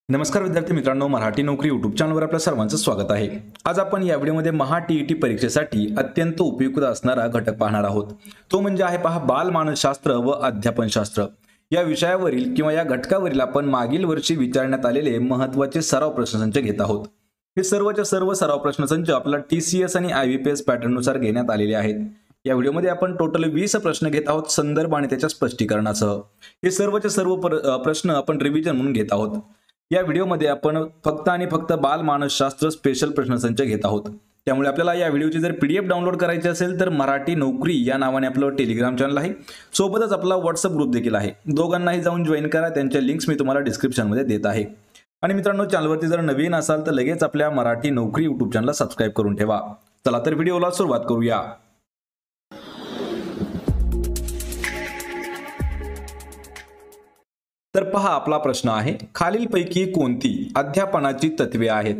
नमस्कार विद्यार्थी मित्रांनो, मराठी नोकरी यूट्यूब चॅनलवर आपल्या सर्वांचं स्वागत आहे। आज आपण या व्हिडिओमध्ये महा टीईटी परीक्षेसाठी अत्यंत उपयुक्त असणारा घटक पाहणार आहोत। तो म्हणजे आहे पहा बालमानसशास्त्र व अध्यापनशास्त्र। या विषयावरील किंवा या घटकावरील आपण मागील वर्षी विचारण्यात आलेले महत्त्वाचे सराव प्रश्नसंच घेत आहोत। हे सर्वच्या सर्व सराव प्रश्नसंच आपल्याला टीसीएस आणि आयबीपीएस पॅटर्ननुसार घेण्यात आलेले आहेत। या व्हिडिओमध्ये आपण टोटल 20 प्रश्न घेत आहोत संदर्भ आणि त्याच्या स्पष्टीकरणासह। हे सर्वच्या सर्व प्रश्न आपण रिव्हिजन म्हणून घेत आहोत। या व्हिडिओमध्ये आपण फक्त आणि फक्त बालमानसशास्त्र स्पेशल प्रश्नसंच घेत आहोत। त्यामुळे आपल्याला या व्हिडिओची जर पीडीएफ डाउनलोड करायची असेल तर मराठी नोकरी या नावाने आपलं टेलिग्राम चॅनल आहे, सोबतच आपला व्हॉट्सअप ग्रुप देखील आहे। दोघांनाही जाऊन जॉईन करा, त्यांच्या लिंक्स मी तुम्हाला डिस्क्रिप्शन मध्ये देत आहे। आणि मित्रांनो, चॅनलवरती जर नवीन असाल तर लगेच आपल्या मराठी नोकरी यूट्यूब चॅनलला सबस्क्राइब करून ठेवा। चला तर व्हिडिओला सुरुवात करूया। तर पहा, आपला प्रश्न आहे, खालीलपैकी कोणती अध्यापनाची तत्वे आहेत?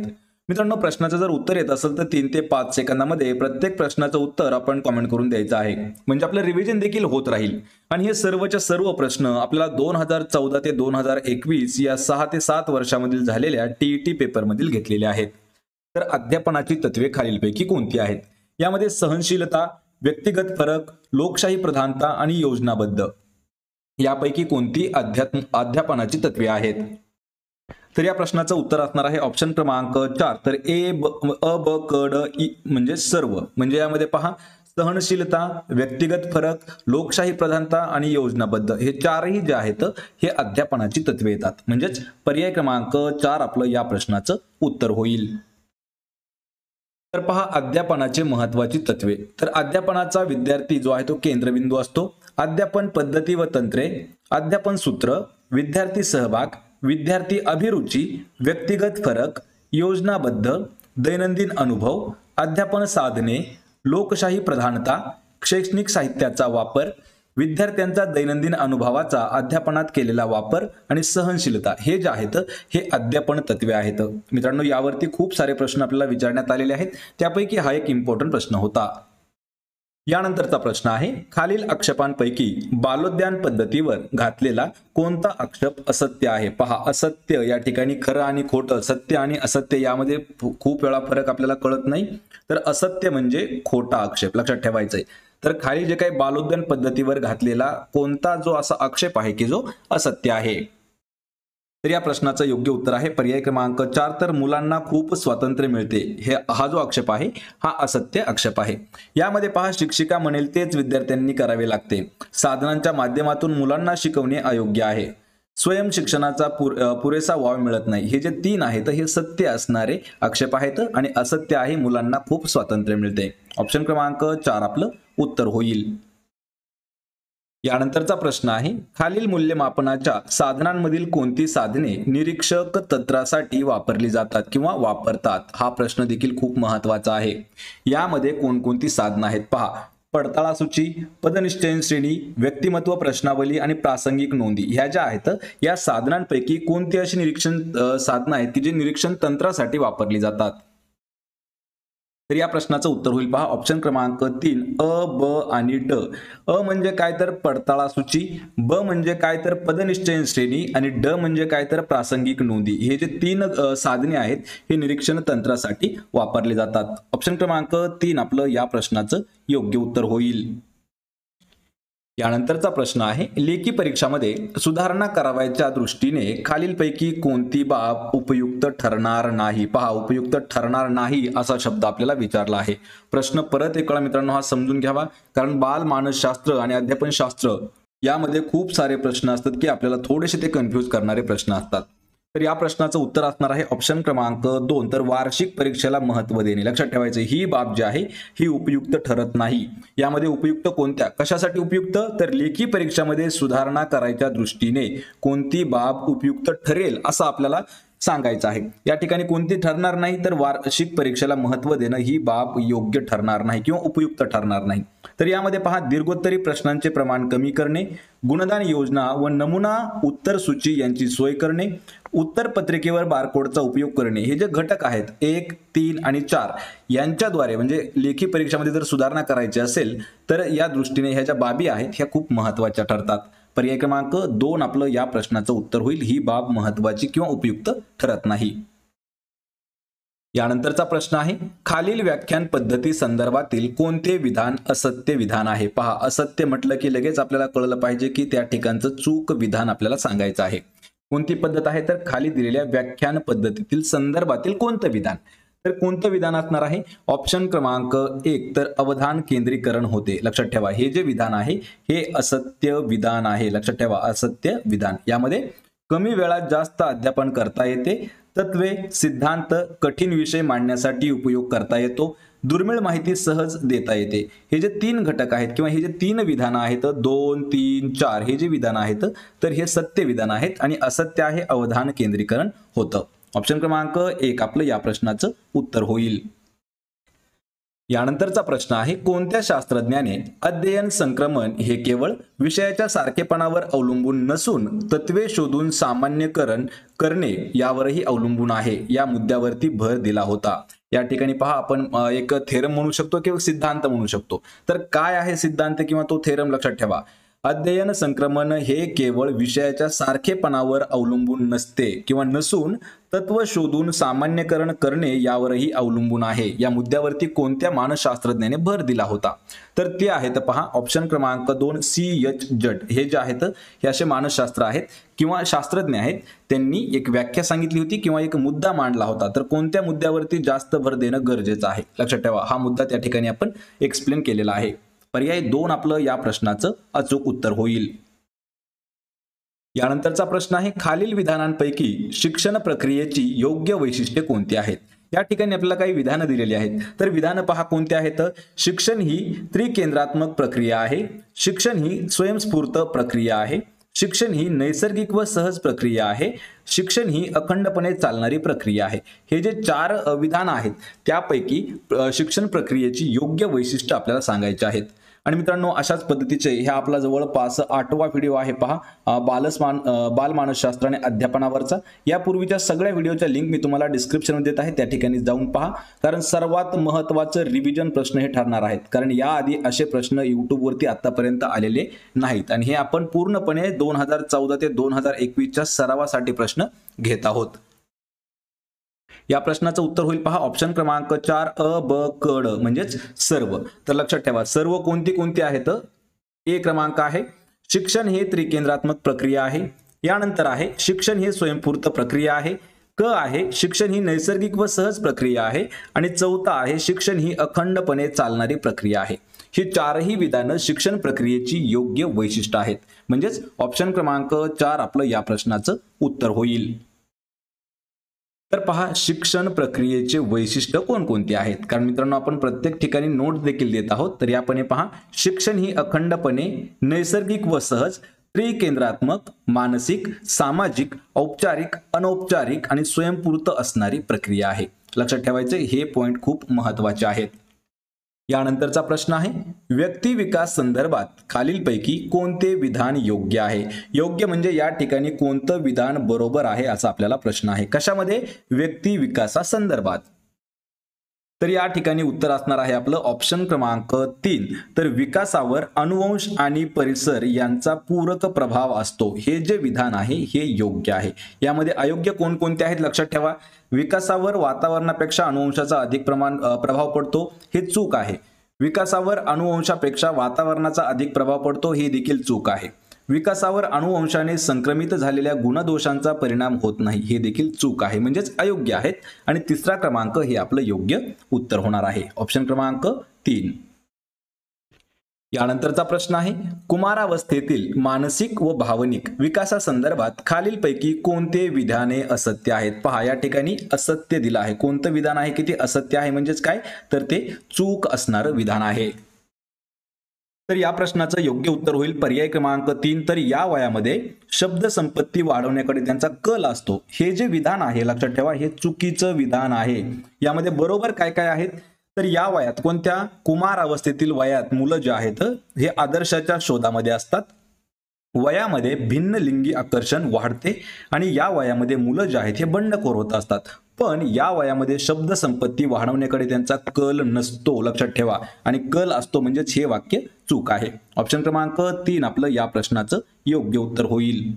मित्रांनो, प्रश्नाचं जर उत्तर येत असेल तर 3 ते 5 सेकंदामध्ये प्रत्येक प्रश्नाचं उत्तर आपण कमेंट करून द्यायचं आहे, म्हणजे आपलं रिव्हिजन देखील होत राहील। आणि हे सर्वच्या सर्व प्रश्न आपल्याला 2014 ते 2021 या 6 ते 7 वर्षामधील झालेल्या टीईटी पेपरमधील घेतलेले आहेत। तर अध्यापनाची तत्वे खालीलपैकी कोणती आहेत? यामध्ये सहनशीलता, व्यक्तिगत फरक, लोकशाही प्रधानता आणि योजनाबद्ध यापैकी कोणती अध्यापनाची तत्वे आहेत? तर या प्रश्नाचं उत्तर असणार आहे ऑप्शन क्रमांक 4। तर अ ब क ड इ म्हणजे सर्व। म्हणजे यामध्ये पहा, सहनशीलता, व्यक्तिगत फरक, लोकशाही प्रधानता आणि योजनाबद्ध हे चारही जे आहेत हे अध्यापनाची तत्वे येतात। म्हणजेच पर्याय क्रमांक 4 आपलं या प्रश्नाचं उत्तर होईल। तर पहा, अध्यापनाचे महत्त्वाची तत्वे। तर अध्यापनाचा विद्यार्थी जो आहे तो केंद्रबिंदू असतो। अध्यापन पद्धती व तंत्रे, अध्यापन सूत्र, विद्यार्थी सहभाग, विद्यार्थी अभिरुची, व्यक्तिगत फरक, योजनाबद्ध, दैनंदिन अनुभव, अध्यापन साधने, लोकशाही प्रधानता, शैक्षणिक साहित्याचा वापर, विद्यार्थ्यांचा दैनंदिन अनुभवाचा अध्यापनात केलेला वापर आणि सहनशीलता हे जे आहेत हे अध्यापन तत्वे आहेत। मित्रांनो, यावरती खूप सारे प्रश्न आपल्याला विचारण्यात आलेले आहेत, त्यापैकी हा एक इम्पॉर्टंट प्रश्न होता। यानंतरचा प्रश्न आहे, खालील आक्षेपांपैकी बालोद्यान पद्धतीवर घातलेला कोणता आक्षेप असत्य आहे? पहा, असत्य या ठिकाणी खरं आणि खोटं, सत्य आणि असत्य यामध्ये खूप वेळा फरक आपल्याला कळत नाही। तर असत्य म्हणजे खोटा आक्षेप, लक्षात ठेवायचंय। तर खाली जे काही बालोद्यान पद्धतीवर घातलेला कोणता जो असा आक्षेप आहे की जो असत्य आहे? तर या प्रश्नाचं योग्य उत्तर आहे पर्याय क्रमांक 4। तर मुलांना खूप स्वातंत्र्य मिळते हा जो आक्षेप आहे हा असत्य आक्षेप आहे। यामध्ये पहा, शिक्षिका म्हणेल तेच विद्यार्थ्यांनी करावे लागते, साधनांच्या माध्यमातून मुलांना शिकवणे अयोग्य आहे, स्वयं शिक्षणाचा पुरेसा वाव मिळत नाही, हे जे 3 आहेत हे सत्य असणारे आक्षेप आहेत आणि असत्य आहे मुलांना खूप स्वातंत्र्य मिळते। ऑप्शन क्रमांक 4 आपलं उत्तर होईल। यानंतरचा प्रश्न आहे, खालील मूल्यमापनाच्या साधनांमधील कोणती साधने निरीक्षक तंत्रासाठी वापरली जातात किंवा वापरतात? हा प्रश्न देखील खूप महत्त्वाचा आहे। यामध्ये कोणकोणती साधनं आहेत पहा, पडताळा सूची, पदनिश्चयन श्रेणी, व्यक्तिमत्व प्रश्नावली आणि प्रासंगिक नोंदी ह्या ज्या आहेत या साधनांपैकी कोणती अशी निरीक्षण साधनं आहेत की जे निरीक्षण तंत्रासाठी वापरली जातात? तर या प्रश्नाचं उत्तर होईल पहा ऑप्शन क्रमांक 3 अ, ब आणि ड। अ म्हणजे काय तर पडताळा सूची, ब म्हणजे काय तर पदनिश्चयन श्रेणी आणि ड म्हणजे काय तर प्रासंगिक नोंदी। हे जे 3 साधने आहेत हे निरीक्षण तंत्रासाठी वापरले जातात। ऑप्शन क्रमांक 3 आपलं या प्रश्नाचं योग्य उत्तर होईल। यानंतरचा प्रश्न आहे, लेखी परीक्षामध्ये सुधारणा करावयाच्या दृष्टीने खालीलपैकी कोणती बाब उपयुक्त ठरणार नाही? पहा, उपयुक्त ठरणार नाही असा शब्द आपल्याला विचारला आहे। प्रश्न परत एक वेळा मित्रांनो हा समजून घ्यावा, कारण बालमानसशास्त्र आणि अध्यापनशास्त्र यामध्ये खूप सारे प्रश्न असतात की आपल्याला थोडेसे ते कन्फ्यूज करणारे प्रश्न असतात। तर या प्रश्नाचं उत्तर असणार आहे ऑप्शन क्रमांक 2। तर वार्षिक परीक्षेला महत्त्व देणे, लक्षात ठेवायचं ही बाब जी आहे ही उपयुक्त ठरत नाही। यामध्ये उपयुक्त कोणत्या, कशासाठी उपयुक्त? तर लेखी परीक्षामध्ये सुधारणा करायच्या दृष्टीने कोणती बाब उपयुक्त ठरेल असं आपल्याला सांगायचं आहे। या ठिकाणी कोणती ठरणार नाही, तर वार्षिक परीक्षेला महत्त्व देणं ही बाब योग्य ठरणार नाही किंवा उपयुक्त ठरणार नाही। तर यामध्ये पहा, दीर्घोत्तरी प्रश्नांचे प्रमाण कमी करणे, गुणदान योजना व नमुना उत्तर सूची यांची सोय करणे, उत्तर पत्रिकेवर बारकोडचा उपयोग करणे हे जे घटक आहेत 1, 3 आणि 4 यांच्याद्वारे म्हणजे लेखी परीक्षामध्ये जर सुधारणा करायची असेल तर या दृष्टीने ह्या ज्या बाबी आहेत ह्या खूप महत्त्वाच्या ठरतात। पर्याय क्रमांक 2 आपलं या प्रश्नाचं उत्तर होईल. ही बाब महत्वाची किंवा उपयुक्त ठरत नाही. यानंतरचा प्रश्न आहे, खालील व्याख्यान पद्धती संदर्भातील कोणते विधान असत्य विधान आहे? पहा, असत्य म्हटलं की लगेच आपल्याला कळलं पाहिजे की त्या ठिकाणचं चूक विधान आपल्याला सांगायचं आहे. कोणती पद्धत आहे? तर खाली दिलेल्या व्याख्यान पद्धतीतील संदर्भातील कोणतं विधान. तर कोणतं विधान असणार आहे? ऑप्शन क्रमांक 1 तर अवधान केंद्रीकरण होते. लक्षात ठेवा, हे जे विधान आहे हे असत्य विधान आहे. लक्षात ठेवा, असत्य विधान. यामध्ये कमी वेळात जास्त अध्यापन करता येते, तत्वे सिद्धांत कठीण विषय मांडण्यासाठी उपयोग करता येतो, दुर्मिळ माहिती सहज देता येते. हे जे 3 घटक आहेत किंवा हे जे 3 विधान आहेत, 2, 3, 4 हे जे विधान आहेत तर हे सत्य विधान आहेत आणि असत्य आहे अवधान केंद्रीकरण होतं. ऑप्शन क्रमांक 1 आपलं या प्रश्नाचं उत्तर होईल. यानंतरचा प्रश्न आहे, कोणत्या शास्त्रज्ञाने अध्ययन संक्रमण हे केवळ विषयाच्या सारखेपणावर अवलंबून नसून तत्वे शोधून सामान्यकरण करणे यावरही अवलंबून आहे या मुद्द्यावरती भर दिला होता? या ठिकाणी पहा, आपण एक थेरम म्हणू शकतो किंवा सिद्धांत म्हणू शकतो. तर काय आहे सिद्धांत किंवा तो थेरम? लक्षात ठेवा, अध्ययन संक्रमण हे केवळ विषयाच्या सारखेपणावर अवलंबून नसते किंवा नसून तत्व शोधून सामान्यकरण करणे यावरही अवलंबून आहे या मुद्द्यावरती कोणत्या मानसशास्त्रज्ञाने भर दिला होता? तर ते आहेत पहा, ऑप्शन क्रमांक 2 C.H. जट. हे जे आहेत हे असे मानसशास्त्र आहेत किंवा शास्त्रज्ञ आहेत. त्यांनी एक व्याख्या सांगितली होती किंवा एक मुद्दा मांडला होता. तर कोणत्या मुद्द्यावरती जास्त भर देणं गरजेचं आहे? लक्षात ठेवा, हा मुद्दा त्या ठिकाणी आपण एक्सप्लेन केलेला आहे. पर्याय 2 आपलं या प्रश्नाचं अचूक उत्तर होईल. यानंतरचा प्रश्न आहे, खालील विधानांपैकी शिक्षण प्रक्रियेची योग्य वैशिष्ट्ये कोणती आहेत? या ठिकाणी आपल्याला काही विधानं दिलेली आहेत. तर विधानं पहा कोणती आहेत? शिक्षण ही त्रिकेंद्रात्मक प्रक्रिया आहे, शिक्षण ही स्वयंस्फूर्त प्रक्रिया आहे, शिक्षण ही नैसर्गिक व सहज प्रक्रिया आहे, शिक्षण ही अखंडपणे चालणारी प्रक्रिया आहे. हे जे 4 विधान आहेत त्यापैकी शिक्षण प्रक्रियेची योग्य वैशिष्ट्य आपल्याला सांगायचे आहेत. आणि मित्रांनो, अशाच पद्धतीचे हा आपला जवळपास 8वा व्हिडिओ आहे पहा, बालमानसशास्त्र आणि अध्यापनावरचा. यापूर्वीच्या सगळ्या व्हिडिओच्या लिंक मी तुम्हाला डिस्क्रिप्शनमध्ये देत आहे, त्या ठिकाणी जाऊन पहा. कारण सर्वात महत्त्वाचं रिव्हिजन प्रश्न हे ठरणार आहेत, कारण याआधी असे प्रश्न युट्यूबवरती आतापर्यंत आलेले नाहीत आणि हे आपण पूर्णपणे 2014 ते 2021च्या सरावासाठी प्रश्न घेत आहोत. या प्रश्नाचं उत्तर होईल पहा, ऑप्शन क्रमांक 4 अ ब क ड म्हणजेच सर्व. तर लक्षात ठेवा, सर्व कोणती कोणती आहेत? ए क्रमांक आहे शिक्षण हे त्रिकेंद्रात्मक प्रक्रिया आहे. यानंतर आहे शिक्षण हे स्वयंस्फूर्त प्रक्रिया आहे. क आहे शिक्षण ही नैसर्गिक व सहज प्रक्रिया आहे. आणि चौथा आहे शिक्षण ही अखंडपणे चालणारी प्रक्रिया आहे. ही 4ही विधानं शिक्षण प्रक्रियेची योग्य वैशिष्ट्य आहेत. म्हणजेच ऑप्शन क्रमांक 4 आपलं या प्रश्नाचं उत्तर होईल. तर पहा, शिक्षण प्रक्रियेचे वैशिष्ट्य कोणकोणती आहेत? कारण मित्रांनो, आपण प्रत्येक ठिकाणी नोट्स देखील देत आहोत. तर यापणे पहा, शिक्षण ही अखंडपणे नैसर्गिक व सहज, त्रिकेंद्रात्मक, मानसिक, सामाजिक, औपचारिक, अनौपचारिक आणि स्वयंस्फूर्त असणारी प्रक्रिया आहे. लक्षात ठेवायचे हे पॉइंट खूप महत्त्वाचे आहेत. यानंतरचा प्रश्न आहे, व्यक्ती विकास संदर्भात खालीलपैकी कोणते विधान योग्य आहे? योग्य म्हणजे या ठिकाणी कोणतं विधान बरोबर आहे असा आपल्याला प्रश्न आहे. कशामध्ये? व्यक्ती विकासासंदर्भात. तर या ठिकाणी उत्तर असणार आहे आपलं ऑप्शन क्रमांक 3 तर विकासावर अनुवंश आणि परिसर यांचा पूरक प्रभाव असतो. हे जे विधान आहे हे योग्य आहे. यामध्ये अयोग्य कोणकोणते आहेत? लक्षात ठेवा, विकासावर वातावरणापेक्षा अनुवंशाचा अधिक प्रभाव पडतो, हे चूक आहे. विकासावर अनुवंशापेक्षा वातावरणाचा अधिक प्रभाव पडतो, हे देखील चूक आहे. विकासावर अनुवंशाने संक्रमित झालेल्या गुणदोषांचा परिणाम होत नाही, हे देखील चूक आहे, म्हणजेच अयोग्य आहेत. आणि तिसरा क्रमांक हे आपलं योग्य उत्तर होणार आहे, ऑप्शन क्रमांक 3. यानंतरचा प्रश्न आहे, कुमारावस्थेतील मानसिक व भावनिक विकासासंदर्भात खालीलपैकी कोणते विधाने असत्य आहेत? पहा, या ठिकाणी असत्य दिलं आहे. कोणतं विधान आहे की ते असत्य आहे? म्हणजेच काय? तर ते चूक असणारं विधान आहे. तर या प्रश्नाचं योग्य उत्तर होईल पर्याय क्रमांक 3 तर या वयामध्ये शब्द संपत्ती वाढवण्याकडे त्यांचा कल असतो. हे जे विधान आहे लक्षात ठेवा, हे चुकीचं विधान आहे. यामध्ये बरोबर काय काय आहेत? तर या वयात, कोणत्या? कुमार अवस्थेतील वयात मुलं जे आहेत हे आदर्शाच्या शोधामध्ये असतात. वयामध्ये भिन्न लिंगी आकर्षण वाढते आणि या वयामध्ये मुलं जे आहेत हे बंडखोर होत असतात, पण या वयामध्ये शब्द संपत्ती वाढवण्याकडे त्यांचा कल नसतो, लक्षात ठेवा, आणि कल असतो म्हणजेच हे वाक्य चूक आहे. ऑप्शन क्रमांक 3 आपलं या प्रश्नाचं योग्य उत्तर होईल.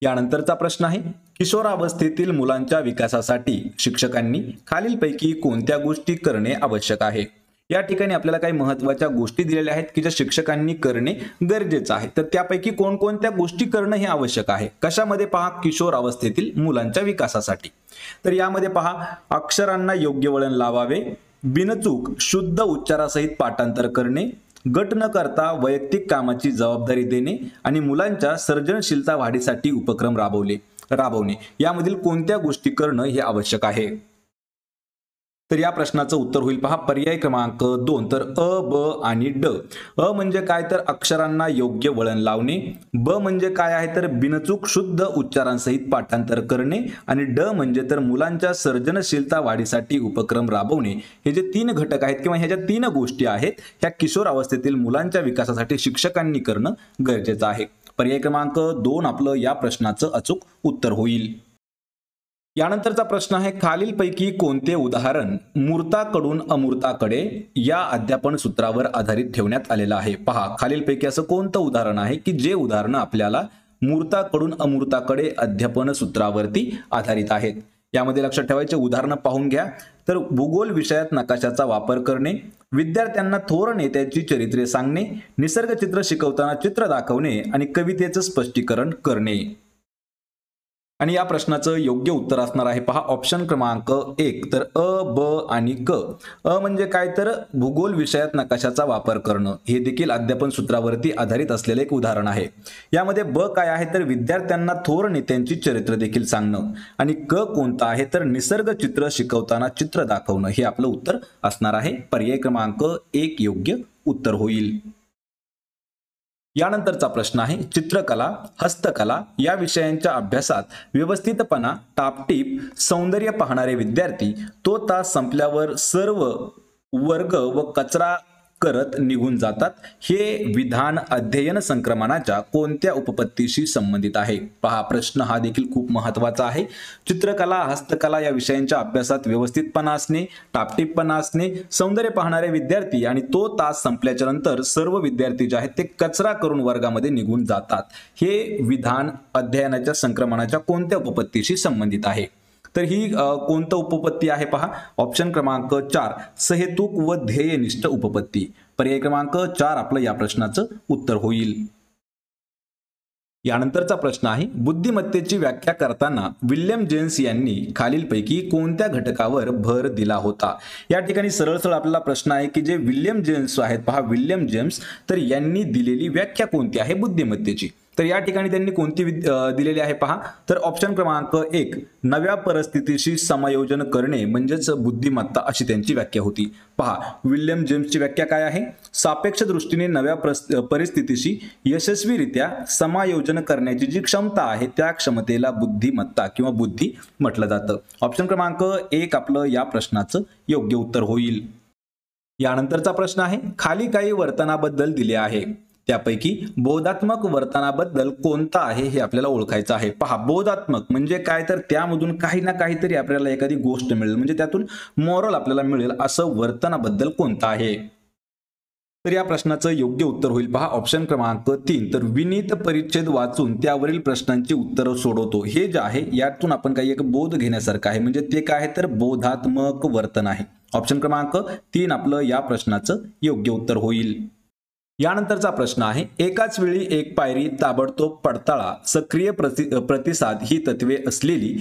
यानंतरचा प्रश्न आहे, किशोरावस्थेतील मुलांच्या विकासासाठी शिक्षकांनी खालीलपैकी कोणत्या गोष्टी करणे आवश्यक आहे? या ठिकाणी आपल्याला काही महत्त्वाच्या गोष्टी दिलेल्या आहेत की ज्या शिक्षकांनी करणे गरजेचं आहे. तर त्यापैकी कोणकोणत्या गोष्टी करणं हे आवश्यक आहे. कशामध्ये पहा, किशोर अवस्थेतील मुलांच्या विकासासाठी. तर यामध्ये पहा, अक्षरांना योग्य वळण लावावे, बिनचूक शुद्ध उच्चारासहित पाठांतर करणे, गट न करता वैयक्तिक कामाची जबाबदारी देणे आणि मुलांच्या सर्जनशीलता वाढीसाठी उपक्रम राबवणे. यामधील कोणत्या गोष्टी करणं हे आवश्यक आहे? तर या प्रश्नाचं उत्तर होईल पहा पर्याय क्रमांक 2. तर अ, ब आणि ड. अ म्हणजे काय, तर अक्षरांना योग्य वळण लावणे. ब म्हणजे काय आहे, तर बिनचूक शुद्ध उच्चारांसहित पाठांतर करणे. आणि ड म्हणजे तर मुलांच्या सर्जनशीलता वाढीसाठी उपक्रम राबवणे. हे जे 3 घटक आहेत किंवा ह्या ज्या 3 गोष्टी आहेत, ह्या किशोर अवस्थेतील मुलांच्या विकासासाठी शिक्षकांनी करणं गरजेचं आहे. पर्याय क्रमांक 2 आपलं या प्रश्नाचं अचूक उत्तर होईल. यानंतरचा प्रश्न आहे, खालीलपैकी कोणते उदाहरण मूर्ताकडून अमूर्ताकडे या अध्यापन सूत्रावर आधारित ठेवण्यात आलेलं आहे? पहा, खालीलपैकी असं कोणतं उदाहरण आहे की जे उदाहरण आपल्याला मूर्ताकडून अमूर्ताकडे अध्यापन सूत्रावरती आधारित आहेत? यामध्ये लक्षात ठेवायचे उदाहरणं पाहून घ्या. तर भूगोल विषयात नकाशाचा वापर करणे, विद्यार्थ्यांना थोर नेत्याची चरित्रे सांगणे, निसर्ग चित्र शिकवताना चित्र दाखवणे आणि कवितेचं स्पष्टीकरण करणे. आणि या प्रश्नाचं योग्य उत्तर असणार आहे पहा ऑप्शन क्रमांक 1. तर अ, ब आणि क. अ म्हणजे काय, तर भूगोल विषयात नकाशाचा वापर करणं. हे देखील अध्यापन सूत्रावरती आधारित असलेले एक उदाहरण आहे. यामध्ये ब काय आहे, तर विद्यार्थ्यांना थोर नेत्यांची चरित्र देखील सांगणं. आणि क कोणता आहे, तर निसर्ग चित्र शिकवताना चित्र दाखवणं. हे आपलं उत्तर असणार आहे. पर्याय क्रमांक 1 योग्य उत्तर होईल. यानंतरचा प्रश्न आहे, चित्रकला, हस्तकला या विषयांच्या अभ्यासात व्यवस्थितपणा, टापटीप, सौंदर्य पाहणारे विद्यार्थी तो तास संपल्यावर सर्व वर्ग व कचरा करत निघून जातात. हे विधान अध्ययन संक्रमणाच्या कोणत्या उपपत्तीशी संबंधित आहे? पहा, प्रश्न हा देखील खूप महत्त्वाचा आहे. चित्रकला, हस्तकला या विषयांच्या अभ्यासात व्यवस्थितपणा असणे, टापटीपपणा असणे, सौंदर्य पाहणारे विद्यार्थी आणि तो तास संपल्याच्या नंतर सर्व विद्यार्थी जे आहेत ते कचरा करून वर्गामध्ये निघून जातात. हे विधान अध्ययनाच्या संक्रमणाच्या कोणत्या उपपत्तीशी संबंधित आहे? तर ही कोणतं उपपत्ती आहे पहा ऑप्शन क्रमांक 4. सहेतुक व ध्येयनिष्ठ उपपत्ती. पर्याय क्रमांक 4 आपलं या प्रश्नाचं उत्तर होईल. यानंतरचा प्रश्न आहे, बुद्धिमत्तेची व्याख्या करताना विल्यम जेम्स यांनी खालीलपैकी कोणत्या घटकावर भर दिला होता? या ठिकाणी सरळ आपल्याला प्रश्न आहे की जे विल्यम जेम्स आहेत, पहा विल्यम जेम्स, तर यांनी दिलेली व्याख्या कोणती आहे बुद्धिमत्तेची? तर या ठिकाणी त्यांनी कोणती दिलेली आहे पहा, तर ऑप्शन क्रमांक 1. नव्या परिस्थितीशी समायोजन करणे म्हणजेच बुद्धिमत्ता, अशी त्यांची व्याख्या होती. पहा, विल्यम जेम्सची व्याख्या काय आहे? सापेक्ष दृष्टीने नव्या परिस्थितीशी यशस्वीरित्या समायोजन करण्याची जी क्षमता आहे त्या क्षमतेला बुद्धिमत्ता किंवा बुद्धी म्हटलं जातं. ऑप्शन क्रमांक 1 आपलं या प्रश्नाचं योग्य उत्तर होईल. यानंतरचा प्रश्न आहे, खाली काही वर्तनाबद्दल दिले आहे, त्यापैकी बोधात्मक वर्तनाबद्दल कोणता आहे हे आपल्याला ओळखायचं आहे. पहा, बोधात्मक म्हणजे काय, तर त्यामधून काही ना काहीतरी आपल्याला एखादी गोष्ट मिळेल, म्हणजे त्यातून मॉरल आपल्याला मिळेल असं वर्तनाबद्दल कोणतं आहे? तर या प्रश्नाचं योग्य उत्तर होईल पहा ऑप्शन क्रमांक 3. तर विनीत परिच्छेद वाचून त्यावरील प्रश्नांची उत्तरं सोडवतो. हे जे आहे यातून आपण काही एक बोध घेण्यासारखं आहे, म्हणजे ते काय आहे, तर बोधात्मक वर्तन आहे. ऑप्शन क्रमांक 3 आपलं या प्रश्नाचं योग्य उत्तर होईल. यानंतरचा प्रश्न आहे, एकाच वेळी एक पायरी, ताबडतोब पडताळा, सक्रिय प्रतिसाद ही तत्वे असलेली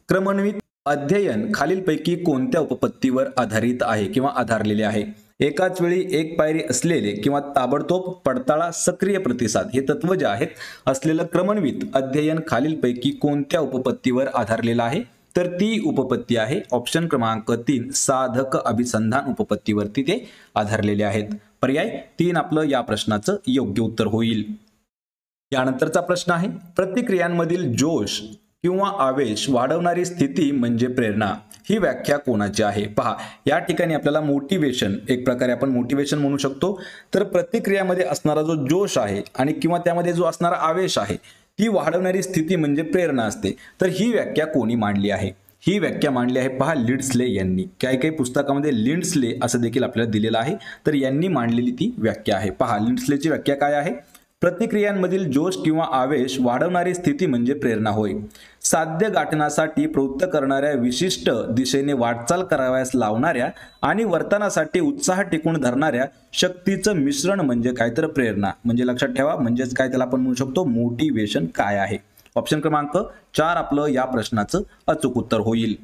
क्रमन्वित अध्ययन खालीलपैकी कोणत्या उपपत्तीवर आधारित आहे किंवा आधारलेले आहे? एकाच वेळी एक पायरी असलेले किंवा ताबडतोब पडताळा, सक्रिय प्रतिसाद हे तत्व जे आहेत असलेलं क्रमन्वित अध्ययन खालीलपैकी कोणत्या उपपत्तीवर आधारलेलं आहे? तर ती उपपत्ती आहे ऑप्शन क्रमांक 3. साधक अभिसंधान उपपत्तीवरती ते आधारलेले आहेत. पर्याय 3 आपलं या प्रश्नाचं योग्य उत्तर होईल. यानंतरचा प्रश्न आहे, प्रतिक्रियांमधील जोश किंवा आवेश वाढवणारी स्थिती म्हणजे प्रेरणा, ही व्याख्या कोणाची आहे? पहा, या ठिकाणी आपल्याला मोटिवेशन, एक प्रकारे आपण मोटिवेशन म्हणू शकतो, तर प्रतिक्रियामध्ये असणारा जो जोश आहे आणि किंवा त्यामध्ये जो असणारा आवेश आहे ती वाढवणारी स्थिती म्हणजे प्रेरणा असते. तर ही व्याख्या कोणी मांडली आहे? ही व्याख्या मांडली आहे पहा लिंड्सले यांनी. काही काही पुस्तकामध्ये लिंड्सले असं देखील आपल्याला दिलेलं आहे, तर यांनी मांडलेली ती व्याख्या आहे. पहा, लिंड्सलेची व्याख्या काय आहे? प्रतिक्रियांमधील जोश किंवा आवेश वाढवणारी स्थिती म्हणजे प्रेरणा होय. साध्य गाठण्यासाठी प्रवृत्त करणाऱ्या, विशिष्ट दिशेने वाटचाल करावयास लावणाऱ्या आणि वर्तनासाठी उत्साह टिकून धरणाऱ्या शक्तीचं मिश्रण म्हणजे काय? तर प्रेरणा. म्हणजे लक्षात ठेवा, म्हणजेच काय त्याला आपण म्हणू शकतो मोटिवेशन काय आहे. ऑप्शन क्रमांक 4 आपलं या प्रश्नाचं अचूक उत्तर होईल.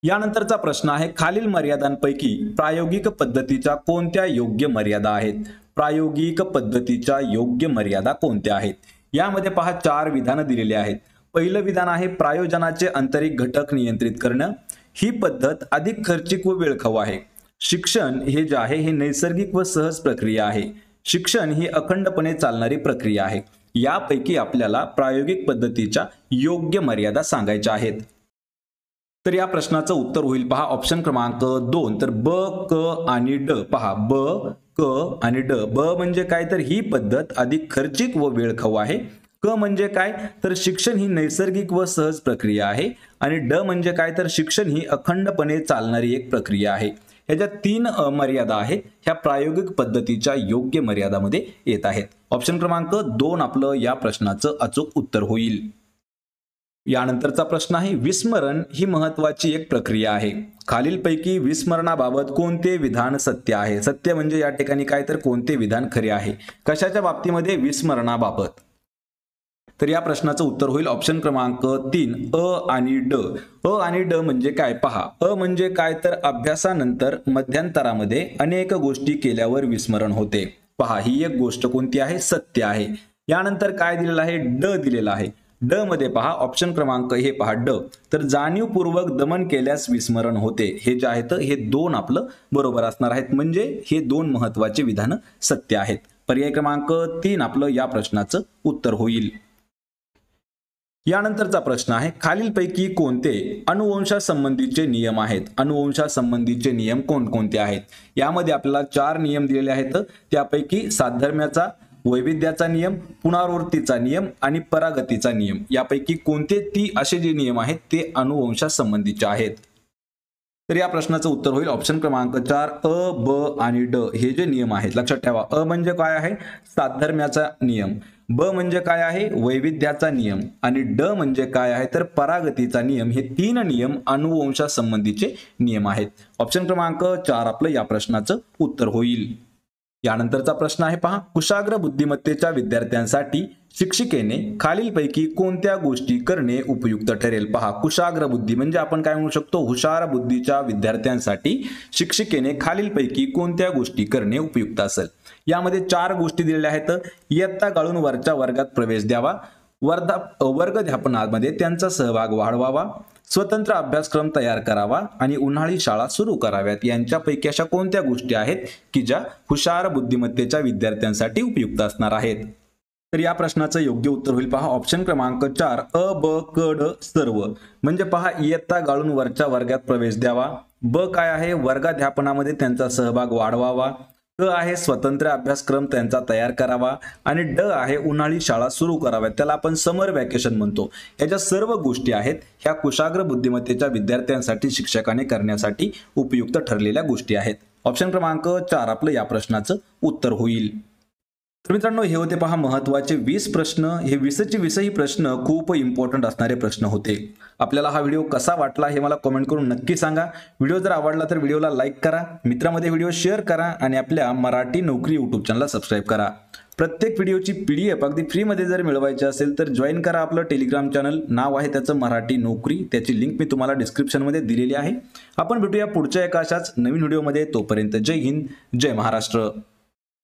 यानंतरचा प्रश्न आहे, खालील मर्यादांपैकी प्रायोगिक पद्धतीच्या कोणत्या योग्य मर्यादा आहेत? प्रायोगिक पद्धतीच्या योग्य मर्यादा कोणत्या आहेत? यामध्ये पहा 4 विधानं दिलेली आहेत. पहिलं विधान आहे प्रायोजनाचे आंतरिक घटक नियंत्रित करणं. ही पद्धत अधिक खर्चिक व वेळखाऊ आहे. शिक्षण हे जे आहे हे नैसर्गिक व सहज प्रक्रिया आहे. शिक्षण ही अखंडपणे चालणारी प्रक्रिया आहे. यापैकी आपल्याला प्रायोगिक पद्धतीच्या योग्य मर्यादा सांगायच्या आहेत. तर या प्रश्नाचं उत्तर होईल पहा ऑप्शन क्रमांक 2, तर ब, क आणि ड. पहा, ब, क आणि ड. ब म्हणजे काय? तर ही पद्धत अधिक खर्चिक व वेळखाऊ आहे. क म्हणजे काय? तर शिक्षण ही नैसर्गिक व सहज प्रक्रिया आहे. आणि ड म्हणजे काय? तर शिक्षण ही अखंडपणे चालणारी एक प्रक्रिया आहे. ह्याच्या 3 मर्यादा आहेत, ह्या प्रायोगिक पद्धतीच्या योग्य मर्यादामध्ये येत आहेत. ऑप्शन क्रमांक 2 आपलं या प्रश्नाचं अचूक उत्तर होईल. यानंतरचा प्रश्न आहे, विस्मरण ही महत्वाची एक प्रक्रिया आहे. खालीलपैकी विस्मरणाबाबत कोणते विधान सत्य आहे? सत्य म्हणजे या ठिकाणी काय? तर कोणते विधान खरे आहे? कशाच्या बाबतीमध्ये? विस्मरणाबाबत. तर या प्रश्नाचं उत्तर होईल ऑप्शन क्रमांक 3, अ आणि ड. अ आणि ड म्हणजे काय? पहा, अ म्हणजे काय? तर अभ्यासानंतर मध्यंतरामध्ये अनेक गोष्टी केल्यावर विस्मरण होते. पहा, ही एक गोष्ट कोणती आहे? सत्य आहे. यानंतर काय दिलेलं आहे? ड दिलेला आहे. ड मध्ये पहा ऑप्शन क्रमांक हे पहा ड, तर जाणीवपूर्वक दमन केल्यास विस्मरण होते. हे जे आहेत हे 2 आपलं बरोबर असणार आहेत. म्हणजे हे 2 महत्वाचे विधान सत्य आहेत. पर्याय क्रमांक 3 आपलं या प्रश्नाचं उत्तर होईल. यानंतरचा प्रश्न आहे, खालीलपैकी कोणते अनुवंशासंबंधीचे नियम आहेत? अनुवंशासंबंधीचे नियम कोणकोणते आहेत? यामध्ये आपल्याला 4 नियम दिलेले आहेत. त्यापैकी साधर्म्याचा, वैविध्याचा नियम, पुनरावृत्तीचा नियम आणि परागतीचा नियम, यापैकी कोणते असे जे नियम आहेत ते अनुवंशासंबंधीचे आहेत? तर या प्रश्नाचं उत्तर होईल ऑप्शन क्रमांक 4, अ, ब आणि ड. हे जे नियम आहेत लक्षात ठेवा. अ म्हणजे काय आहे? साधर्म्याचा नियम. ब म्हणजे काय आहे? वैविध्याचा नियम. आणि ड म्हणजे काय आहे? तर परागतीचा नियम. हे 3 नियम अनुवंशासंबंधीचे नियम आहेत. ऑप्शन क्रमांक 4 आपलं या प्रश्नाचं उत्तर होईल. यानंतरचा प्रश्न आहे पहा, कुशाग्र बुद्धिमत्तेच्या विद्यार्थ्यांसाठी शिक्षिकेने खालीलपैकी कोणत्या गोष्टी करणे उपयुक्त ठरेल? पहा, कुशाग्र बुद्धी म्हणजे आपण काय म्हणू शकतो? हुशार बुद्धीच्या विद्यार्थ्यांसाठी शिक्षिकेने खालीलपैकी कोणत्या गोष्टी करणे उपयुक्त असेल? यामध्ये 4 गोष्टी दिलेल्या आहेत. इयत्ता गाळून वरच्या वर्गात प्रवेश द्यावा, वर्गध्यापनामध्ये त्यांचा सहभाग वाढवावा, स्वतंत्र अभ्यासक्रम तयार करावा आणि उन्हाळी शाळा सुरू कराव्यात. यांच्यापैकी अशा कोणत्या गोष्टी आहेत की ज्या हुशार बुद्धिमत्तेच्या विद्यार्थ्यांसाठी उपयुक्त असणार आहेत? तर या प्रश्नाचं योग्य उत्तर होईल पहा ऑप्शन क्रमांक 4, अ, ब, क, ड सर्व. म्हणजे पहा, इयत्ता गाळून वरच्या वर्गात प्रवेश द्यावा. ब काय आहे? वर्गाध्यापनामध्ये त्यांचा सहभाग वाढवावा. क आहे स्वतंत्र अभ्यासक्रम त्यांचा तयार करावा. आणि ड आहे उन्हाळी शाळा सुरू कराव्यात, त्याला आपण समर वॅकेशन म्हणतो. याच्या सर्व गोष्टी आहेत ह्या कुशाग्र बुद्धिमत्तेच्या विद्यार्थ्यांसाठी शिक्षकाने करण्यासाठी उपयुक्त ठरलेल्या गोष्टी आहेत. ऑप्शन क्रमांक 4 आपलं या प्रश्नाचं उत्तर होईल. तर मित्रांनो, हे होते पहा महत्वाचे 20 प्रश्न. हे 20 ही प्रश्न खूप इम्पॉर्टंट असणारे प्रश्न होते. आपल्याला हा व्हिडिओ कसा वाटला हे मला कमेंट करून नक्की सांगा. व्हिडिओ जर आवडला तर व्हिडिओला लाईक करा, मित्रांमध्ये व्हिडिओ शेअर करा आणि आपल्या मराठी नोकरी यूट्यूब चॅनलला सबस्क्राईब करा. प्रत्येक व्हिडिओची PDF अगदी फ्रीमध्ये जर मिळवायची असेल तर जॉईन करा आपलं टेलिग्राम चॅनल. नाव आहे त्याचं मराठी नोकरी. त्याची लिंक मी तुम्हाला डिस्क्रिप्शनमध्ये दिलेली आहे. आपण भेटूया पुढच्या एका अशाच नवीन व्हिडिओमध्ये. तोपर्यंत जय हिंद, जय महाराष्ट्र.